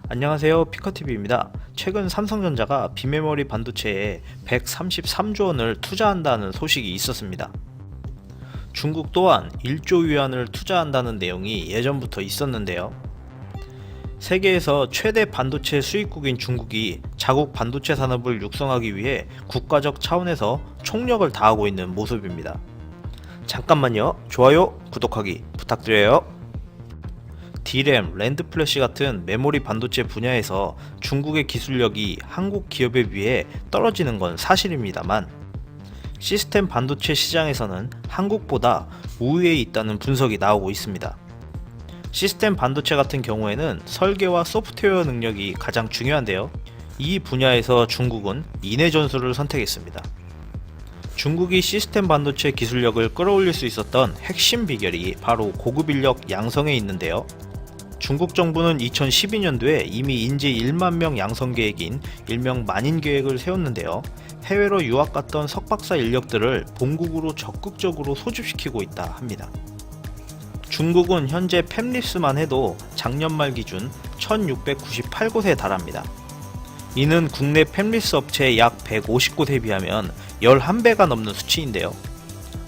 안녕하세요, 피커TV입니다. 최근 삼성전자가 비메모리 반도체에 133조 원을 투자한다는 소식이 있었습니다. 중국 또한 1조 위안을 투자한다는 내용이 예전부터 있었는데요. 세계에서 최대 반도체 수입국인 중국이 자국 반도체 산업을 육성하기 위해 국가적 차원에서 총력을 다하고 있는 모습입니다. 잠깐만요. 좋아요, 구독하기 부탁드려요. D램, 랜드 플래시 같은 메모리 반도체 분야에서 중국의 기술력이 한국 기업에 비해 떨어지는 건 사실입니다만, 시스템 반도체 시장에서는 한국보다 우위에 있다는 분석이 나오고 있습니다. 시스템 반도체 같은 경우에는 설계와 소프트웨어 능력이 가장 중요한데요. 이 분야에서 중국은 인해 전술을 선택했습니다. 중국이 시스템 반도체 기술력을 끌어올릴 수 있었던 핵심 비결이 바로 고급 인력 양성에 있는데요. 중국 정부는 2012년도에 이미 인재 1만 명 양성 계획인 일명 만인 계획을 세웠는데요. 해외로 유학 갔던 석박사 인력들을 본국으로 적극적으로 소집시키고 있다 합니다. 중국은 현재 팹립스만 해도 작년 말 기준 1698곳에 달합니다. 이는 국내 팹립스 업체 약 150곳에 비하면 11배가 넘는 수치인데요.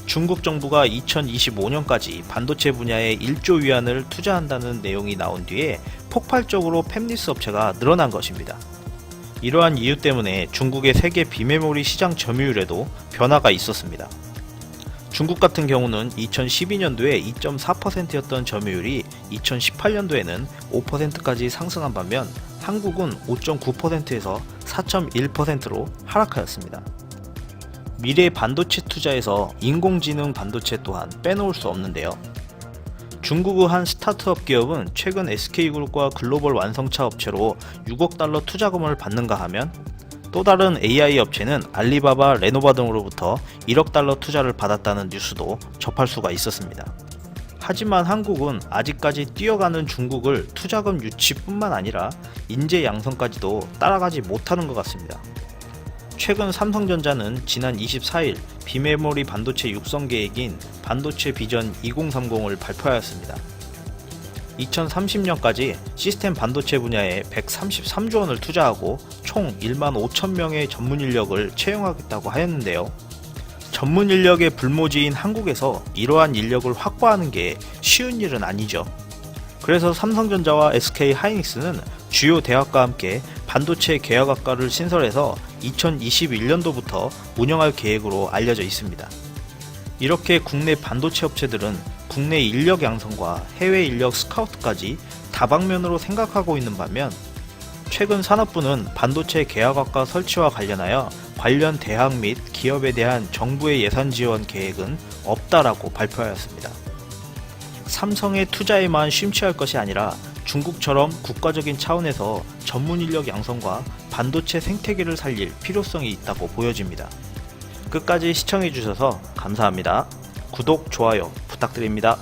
중국 정부가 2025년까지 반도체 분야에 1조 위안을 투자한다는 내용이 나온 뒤에 폭발적으로 팹립스 업체가 늘어난 것입니다. 이러한 이유 때문에 중국의 세계 비메모리 시장 점유율에도 변화가 있었습니다. 중국 같은 경우는 2012년도에 2.4%였던 점유율이 2018년도에는 5%까지 상승한 반면 한국은 5.9%에서 4.1%로 하락하였습니다. 미래 반도체 투자에서 인공지능 반도체 또한 빼놓을 수 없는데요. 중국의 한 스타트업 기업은 최근 SK그룹과 글로벌 완성차 업체로 6억 달러 투자금을 받는가 하면, 또 다른 AI 업체는 알리바바, 레노바 등으로부터 1억 달러 투자를 받았다는 뉴스도 접할 수가 있었습니다. 하지만 한국은 아직까지 뛰어가는 중국을 투자금 유치뿐만 아니라 인재 양성까지도 따라가지 못하는 것 같습니다. 최근 삼성전자는 지난 24일 비메모리 반도체 육성 계획인 반도체 비전 2030을 발표하였습니다. 2030년까지 시스템 반도체 분야에 133조 원을 투자하고 총 1만 5천 명의 전문 인력을 채용하겠다고 하였는데요. 전문 인력의 불모지인 한국에서 이러한 인력을 확보하는 게 쉬운 일은 아니죠. 그래서 삼성전자와 SK하이닉스는 주요 대학과 함께 반도체 계열학과를 신설해서 2021년도부터 운영할 계획으로 알려져 있습니다. 이렇게 국내 반도체 업체들은 국내 인력 양성과 해외 인력 스카우트까지 다방면으로 생각하고 있는 반면, 최근 산업부는 반도체 계열학과 설치와 관련하여 관련 대학 및 기업에 대한 정부의 예산 지원 계획은 없다라고 발표하였습니다. 삼성의 투자에만 심취할 것이 아니라 중국처럼 국가적인 차원에서 전문 인력 양성과 반도체 생태계를 살릴 필요성이 있다고 보여집니다. 끝까지 시청해주셔서 감사합니다. 구독, 좋아요 부탁드립니다.